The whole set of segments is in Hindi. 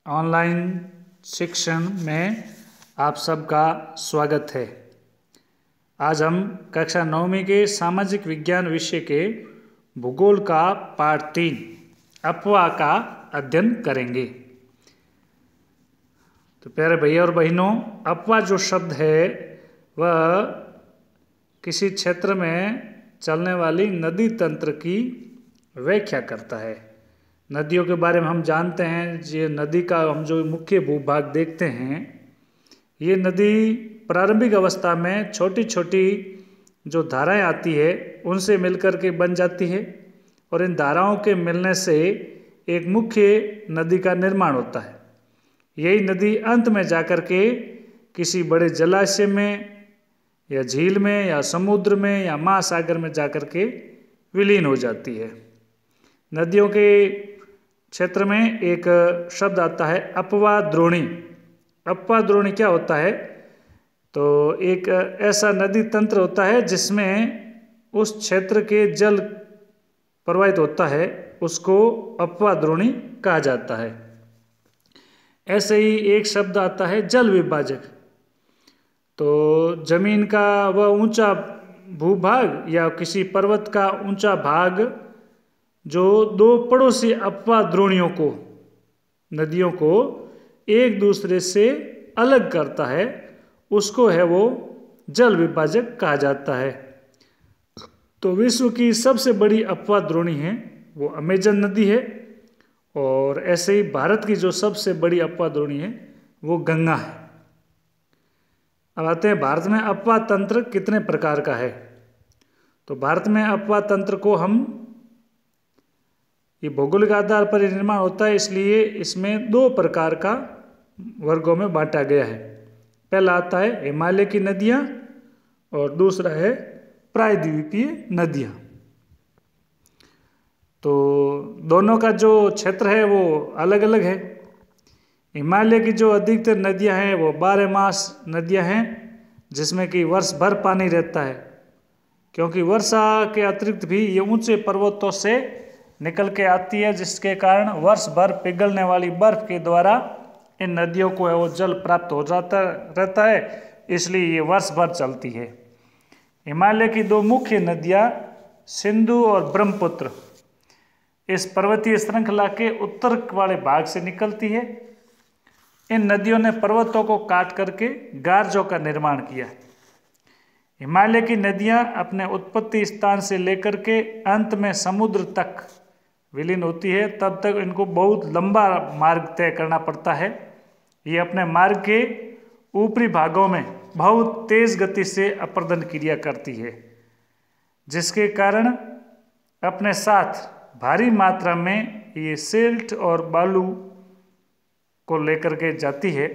ऑनलाइन शिक्षण में आप सबका स्वागत है। आज हम कक्षा 9वीं के सामाजिक विज्ञान विषय के भूगोल का पाठ 3 अफवाह का अध्ययन करेंगे। तो प्यारे भैया और बहनों, अफवाह जो शब्द है वह किसी क्षेत्र में चलने वाली नदी तंत्र की व्याख्या करता है। नदियों के बारे में हम जानते हैं, ये नदी का हम जो मुख्य भूभाग देखते हैं, ये नदी प्रारंभिक अवस्था में छोटी छोटी जो धाराएं आती है उनसे मिलकर के बन जाती है और इन धाराओं के मिलने से एक मुख्य नदी का निर्माण होता है। यही नदी अंत में जाकर के किसी बड़े जलाशय में या झील में या समुद्र में या महासागर में जाकर के विलीन हो जाती है। नदियों के क्षेत्र में एक शब्द आता है अपवा द्रोणी। अपवा द्रोणी क्या होता है? तो एक ऐसा नदी तंत्र होता है जिसमें उस क्षेत्र के जल प्रवाहित होता है, उसको अपवा द्रोणी कहा जाता है। ऐसे ही एक शब्द आता है जल विभाजक। तो जमीन का वह ऊंचा भूभाग या किसी पर्वत का ऊंचा भाग जो दो पड़ोसी अपवा द्रोणियों को, नदियों को एक दूसरे से अलग करता है, उसको है वो जल विभाजक कहा जाता है। तो विश्व की सबसे बड़ी अपवा द्रोणी है वो अमेजन नदी है, और ऐसे ही भारत की जो सबसे बड़ी अपवा द्रोणी है वो गंगा है। अब आते हैं भारत में अपवा तंत्र कितने प्रकार का है। तो भारत में अपवा तंत्र को हम, ये भौगोलिक आधार पर निर्माण होता है, इसलिए इसमें 2 प्रकार का वर्गों में बांटा गया है। पहला आता है हिमालय की नदियाँ और दूसरा है प्रायद्वीपीय नदियाँ। तो दोनों का जो क्षेत्र है वो अलग अलग है। हिमालय की जो अधिकतर नदियाँ हैं वो 12 मास नदियाँ हैं, जिसमें कि वर्ष भर पानी रहता है, क्योंकि वर्षा के अतिरिक्त भी ये ऊंचे पर्वतों से निकल के आती है, जिसके कारण वर्ष भर पिघलने वाली बर्फ के द्वारा इन नदियों को वो जल प्राप्त हो जाता रहता है, इसलिए ये वर्ष भर चलती है। हिमालय की 2 मुख्य नदियाँ सिंधु और ब्रह्मपुत्र इस पर्वतीय श्रृंखला के उत्तर वाले भाग से निकलती है। इन नदियों ने पर्वतों को काट करके गार्जों का निर्माण किया। हिमालय की नदियाँ अपने उत्पत्ति स्थान से लेकर के अंत में समुद्र तक विलीन होती है, तब तक इनको बहुत लंबा मार्ग तय करना पड़ता है। ये अपने मार्ग के ऊपरी भागों में बहुत तेज गति से अपर्दन क्रिया करती है, जिसके कारण अपने साथ भारी मात्रा में ये सिल्ट और बालू को लेकर के जाती है।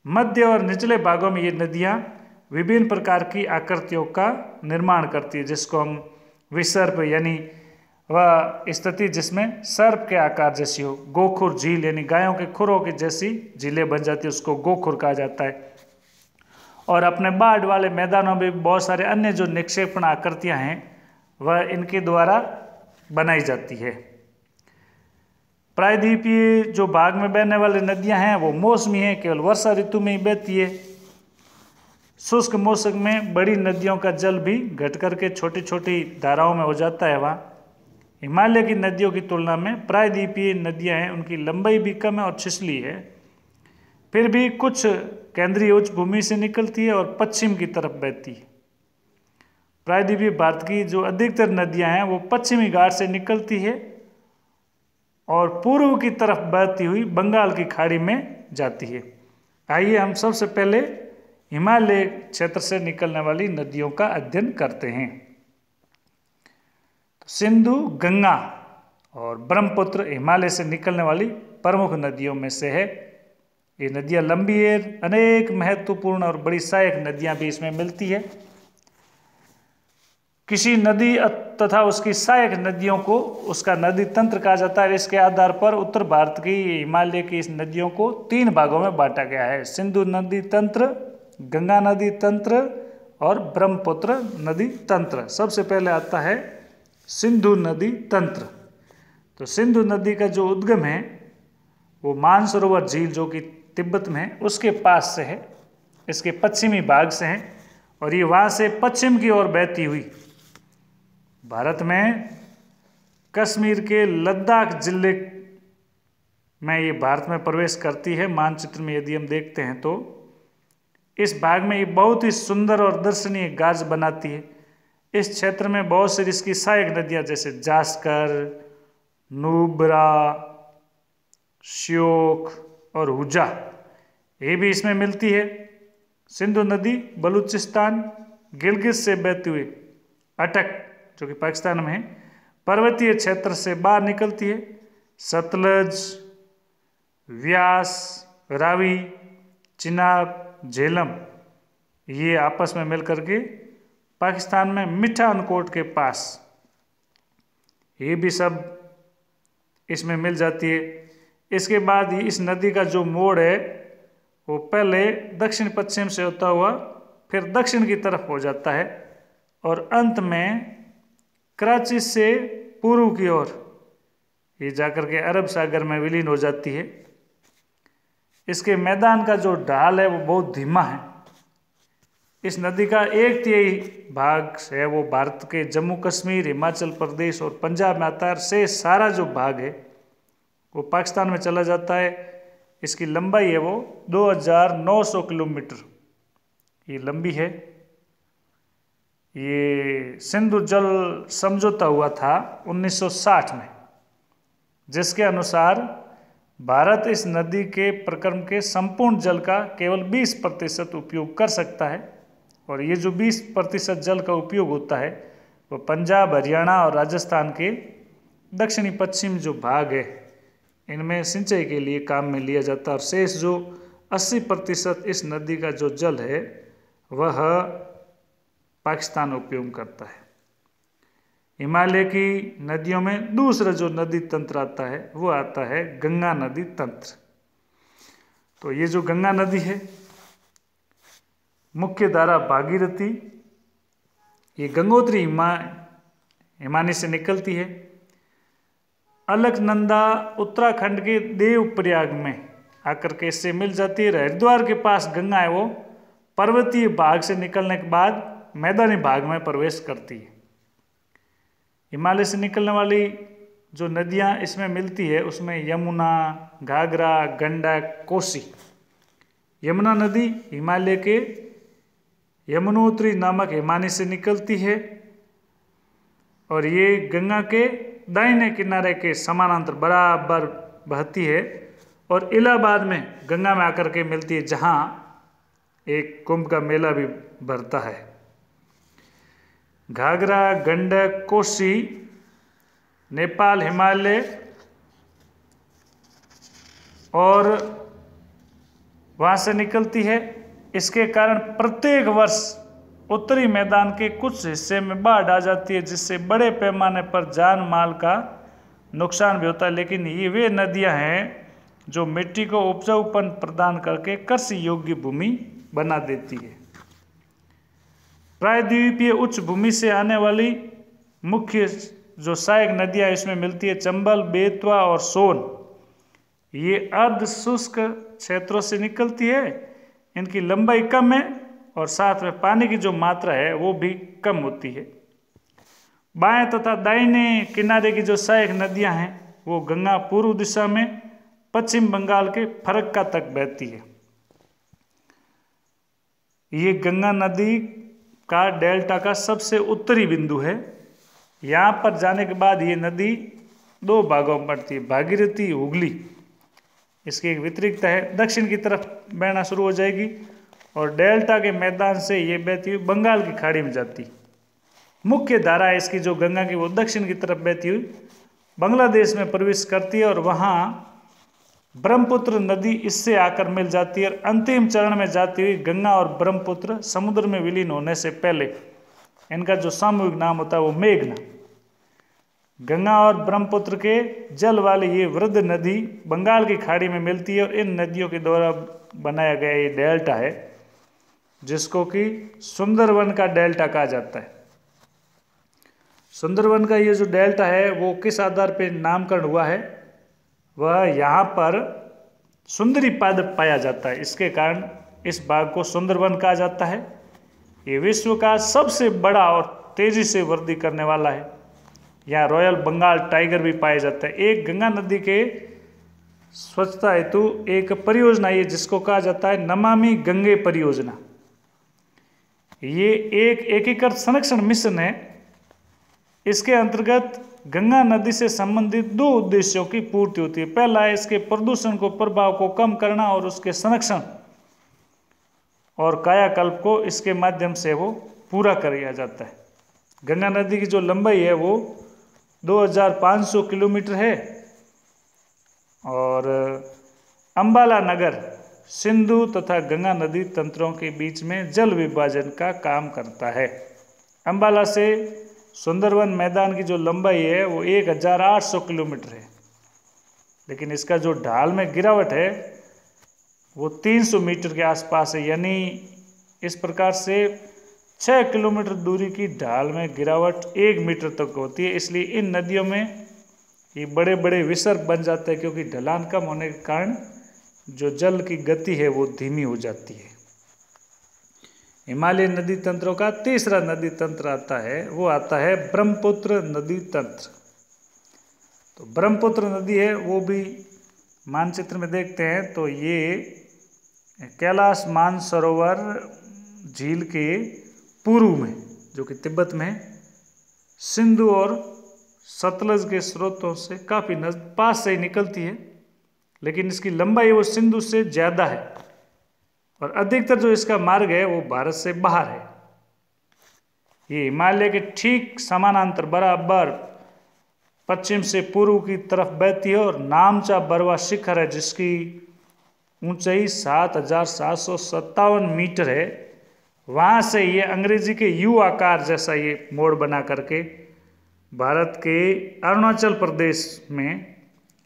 मध्य और निचले भागों में ये नदियाँ विभिन्न प्रकार की आकृतियों का निर्माण करती है, जिसको हम विसर्प, यानी वह स्थिति जिसमें सर्प के आकार जैसी हो, गोखुर झील यानी गायों के खुरों की जैसी झीलें बन जाती है, उसको गोखुर कहा जाता है। और अपने बाढ़ वाले मैदानों में बहुत सारे अन्य जो निक्षेपण आकृतियां हैं वह इनके द्वारा बनाई जाती है। प्रायद्वीपीय जो भाग में बहने वाली नदियां हैं वो मौसमी हैं, केवल वर्षा ऋतु में ही बहती है। शुष्क मौसम में बड़ी नदियों का जल भी घट करके छोटी छोटी धाराओं में हो जाता है। वहाँ हिमालय की नदियों की तुलना में प्रायद्वीपीय नदियां हैं, उनकी लंबाई भी कम है और छिछली है, फिर भी कुछ केंद्रीय उच्च भूमि से निकलती है और पश्चिम की तरफ बहती है। प्रायद्वीपीय भारत की जो अधिकतर नदियां हैं वो पश्चिमी घाट से निकलती है और पूर्व की तरफ बहती हुई बंगाल की खाड़ी में जाती है। आइए हम सबसे पहले हिमालय क्षेत्र से निकलने वाली नदियों का अध्ययन करते हैं। सिंधु, गंगा और ब्रह्मपुत्र हिमालय से निकलने वाली प्रमुख नदियों में से है। ये नदियाँ लंबी है, अनेक महत्वपूर्ण और बड़ी सहायक नदियाँ भी इसमें मिलती है। किसी नदी तथा उसकी सहायक नदियों को उसका नदी तंत्र कहा जाता है। इसके आधार पर उत्तर भारत की हिमालय की इस नदियों को 3 भागों में बांटा गया है: सिंधु नदी तंत्र, गंगा नदी तंत्र और ब्रह्मपुत्र नदी तंत्र। सबसे पहले आता है सिंधु नदी तंत्र। तो सिंधु नदी का जो उद्गम है वो मानसरोवर झील जो कि तिब्बत में है उसके पास से है, इसके पश्चिमी भाग से है, और ये वहाँ से पश्चिम की ओर बहती हुई भारत में कश्मीर के लद्दाख जिले में ये भारत में प्रवेश करती है। मानचित्र में यदि हम देखते हैं तो इस भाग में ये बहुत ही सुंदर और दर्शनीय गाज बनाती है। इस क्षेत्र में बहुत सी इसकी सहायक नदियाँ जैसे जास्कर, नुब्रा, श्योक और हुजा ये भी इसमें मिलती है। सिंधु नदी बलूचिस्तान गिलगित से बहती हुई अटक जो कि पाकिस्तान में है पर्वतीय क्षेत्र से बाहर निकलती है। सतलज, व्यास, रावी, चिनाब, झेलम ये आपस में मिलकर के पाकिस्तान में मिठानकोट के पास ये भी सब इसमें मिल जाती है। इसके बाद इस नदी का जो मोड़ है वो पहले दक्षिण पश्चिम से होता हुआ फिर दक्षिण की तरफ हो जाता है और अंत में कराची से पूर्व की ओर ये जाकर के अरब सागर में विलीन हो जाती है। इसके मैदान का जो ढाल है वो बहुत धीमा है। इस नदी का 1/3 भाग है वो भारत के जम्मू कश्मीर, हिमाचल प्रदेश और पंजाब में आता है। से सारा जो भाग है वो पाकिस्तान में चला जाता है। इसकी लंबाई है वो 2900 किलोमीटर ये लंबी है। ये सिंधु जल समझौता हुआ था 1960 में, जिसके अनुसार भारत इस नदी के प्रक्रम के संपूर्ण जल का केवल 20% उपयोग कर सकता है, और ये जो 20% जल का उपयोग होता है वो पंजाब, हरियाणा और राजस्थान के दक्षिणी पश्चिम जो भाग है इनमें सिंचाई के लिए काम में लिया जाता है, और शेष जो 80% इस नदी का जो जल है वह पाकिस्तान उपयोग करता है। हिमालय की नदियों में दूसरा जो नदी तंत्र आता है वो आता है गंगा नदी तंत्र। तो ये जो गंगा नदी है मुख्य धारा भागीरथी ये गंगोत्री हिमानी से निकलती है। अलकनंदा उत्तराखंड के देवप्रयाग में आकर के इससे मिल जाती है। हरिद्वार के पास गंगा है वो पर्वतीय भाग से निकलने के बाद मैदानी भाग में प्रवेश करती है। हिमालय से निकलने वाली जो नदियां इसमें मिलती है उसमें यमुना, घाघरा, गंडक, कोसी। यमुना नदी हिमालय के यमुनोत्री नामक हिमानी से निकलती है और ये गंगा के दाहिने किनारे के समानांतर बराबर बहती है और इलाहाबाद में गंगा में आकर के मिलती है, जहाँ एक कुंभ का मेला भी भरता है। घाघरा, गंडक, कोसी नेपाल, हिमालय और वहाँ से निकलती है। इसके कारण प्रत्येक वर्ष उत्तरी मैदान के कुछ हिस्से में बाढ़ आ जाती है, जिससे बड़े पैमाने पर जान माल का नुकसान भी होता है। लेकिन ये वे नदियाँ हैं जो मिट्टी को उपजाऊपन प्रदान करके कृषि योग्य भूमि बना देती है। प्रायद्वीपीय उच्च भूमि से आने वाली मुख्य जो सहायक नदियाँ इसमें मिलती है चंबल, बेतवा और सोन। ये अर्ध शुष्क क्षेत्रों से निकलती है। इनकी लंबाई कम है और साथ में पानी की जो मात्रा है वो भी कम होती है। बाएं तथा दाहिने किनारे की जो सहायक नदियां हैं वो गंगा पूर्व दिशा में पश्चिम बंगाल के फरक्का तक बहती है। ये गंगा नदी का डेल्टा का सबसे उत्तरी बिंदु है। यहाँ पर जाने के बाद ये नदी दो भागों में बढ़ती है, भागीरथी, हुगली। इसकी एक वितरिकता है, दक्षिण की तरफ बहना शुरू हो जाएगी और डेल्टा के मैदान से ये बहती हुई बंगाल की खाड़ी में जाती। मुख्य धारा है इसकी जो गंगा की वो दक्षिण की तरफ बहती हुई बांग्लादेश में प्रवेश करती है और वहाँ ब्रह्मपुत्र नदी इससे आकर मिल जाती है। और अंतिम चरण में जाती हुई गंगा और ब्रह्मपुत्र समुद्र में विलीन होने से पहले इनका जो सामूहिक नाम होता है वो मेघना। गंगा और ब्रह्मपुत्र के जल वाली ये वृद्ध नदी बंगाल की खाड़ी में मिलती है और इन नदियों के द्वारा बनाया गया ये डेल्टा है, जिसको कि सुंदरवन का डेल्टा कहा जाता है। सुंदरवन का ये जो डेल्टा है वो किस आधार पर नामकरण हुआ है, वह यहाँ पर सुंदरी पादप पाया जाता है। इसके कारण इस बाग को सुंदरवन कहा जाता है। ये विश्व का सबसे बड़ा और तेजी से वृद्धि करने वाला है। यहाँ रॉयल बंगाल टाइगर भी पाया जाता है। एक गंगा नदी के स्वच्छता हेतु एक परियोजना है जिसको कहा जाता है नमामि गंगे परियोजना। ये एक एकीकृत संरक्षण मिशन है। इसके अंतर्गत गंगा नदी से संबंधित 2 उद्देश्यों की पूर्ति होती है। पहला है इसके प्रदूषण को प्रभाव को कम करना और उसके संरक्षण और कायाकल्प को इसके माध्यम से वो पूरा किया जाता है। गंगा नदी की जो लंबाई है वो 2500 किलोमीटर है और अंबाला नगर सिंधु तथा गंगा नदी तंत्रों के बीच में जल विभाजन का काम करता है। अंबाला से सुंदरवन मैदान की जो लंबाई है वो 1800 किलोमीटर है, लेकिन इसका जो ढाल में गिरावट है वो 300 मीटर के आसपास है। यानी इस प्रकार से 6 किलोमीटर दूरी की ढाल में गिरावट 1 मीटर तक होती है। इसलिए इन नदियों में ये बड़े बड़े विसर्ग बन जाते हैं, क्योंकि ढलान कम होने के कारण जो जल की गति है वो धीमी हो जाती है। हिमालय नदी तंत्रों का तीसरा नदी तंत्र आता है, वो आता है ब्रह्मपुत्र नदी तंत्र। तो ब्रह्मपुत्र नदी है वो भी मानचित्र में देखते हैं तो ये कैलाश मानसरोवर झील के पूर्व में, जो कि तिब्बत में सिंधु और सतलज के स्रोतों से काफ़ी पास से ही निकलती है, लेकिन इसकी लंबाई वो सिंधु से ज़्यादा है और अधिकतर जो इसका मार्ग है वो भारत से बाहर है। ये हिमालय के ठीक समानांतर बराबर पश्चिम से पूर्व की तरफ बहती है और नामचा बरवा शिखर है जिसकी ऊंचाई 7757 मीटर है। वहाँ से ये अंग्रेजी के यू आकार जैसा ये मोड़ बना करके भारत के अरुणाचल प्रदेश में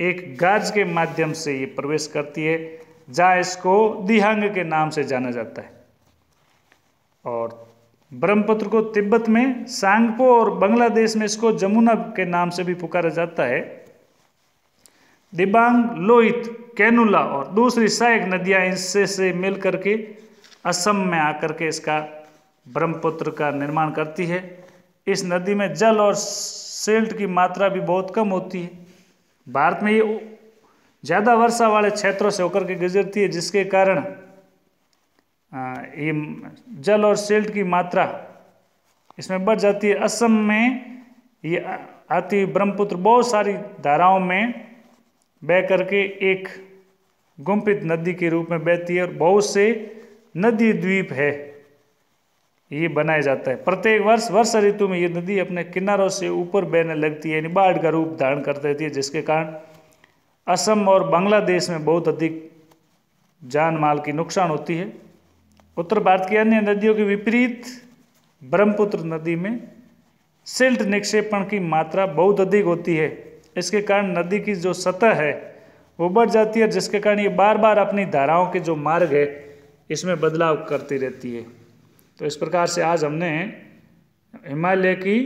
एक गाज के माध्यम से ये प्रवेश करती है, जहाँ इसको दिहांग के नाम से जाना जाता है। और ब्रह्मपुत्र को तिब्बत में सांगपो और बांग्लादेश में इसको जमुना के नाम से भी पुकारा जाता है। दिबांग, लोहित, कैनुला और दूसरी सहायक नदियाँ इससे से मिल करके असम में आकर के इसका ब्रह्मपुत्र का निर्माण करती है। इस नदी में जल और सिल्ट की मात्रा भी बहुत कम होती है। भारत में ये ज़्यादा वर्षा वाले क्षेत्रों से होकर के गुजरती है, जिसके कारण ये जल और सिल्ट की मात्रा इसमें बढ़ जाती है। असम में ये आती हुई ब्रह्मपुत्र बहुत सारी धाराओं में बह करके एक गुम्फित नदी के रूप में बहती है और बहुत से नदी द्वीप है ये बनाया जाता है। प्रत्येक वर्ष वर्षा ऋतु में ये नदी अपने किनारों से ऊपर बहने लगती है, यानी बाढ़ का रूप धारण कर देती है, जिसके कारण असम और बांग्लादेश में बहुत अधिक जान माल की नुकसान होती है। उत्तर भारत की अन्य नदियों के विपरीत ब्रह्मपुत्र नदी में सिल्ट निक्षेपण की मात्रा बहुत अधिक होती है। इसके कारण नदी की जो सतह है वो बढ़ जाती है, जिसके कारण ये बार बार अपनी धाराओं के जो मार्ग है इसमें बदलाव करती रहती है। तो इस प्रकार से आज हमने हिमालय की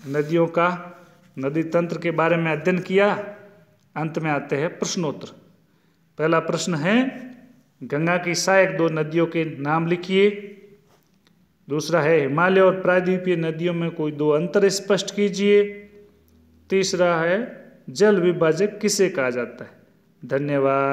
नदियों का नदी तंत्र के बारे में अध्ययन किया। अंत में आते हैं प्रश्नोत्तर। पहला प्रश्न है, गंगा की सहायक 2 नदियों के नाम लिखिए। दूसरा है, हिमालय और प्रायद्वीपीय नदियों में कोई 2 अंतर स्पष्ट कीजिए। तीसरा है, जल विभाजक किसे कहा जाता है। धन्यवाद।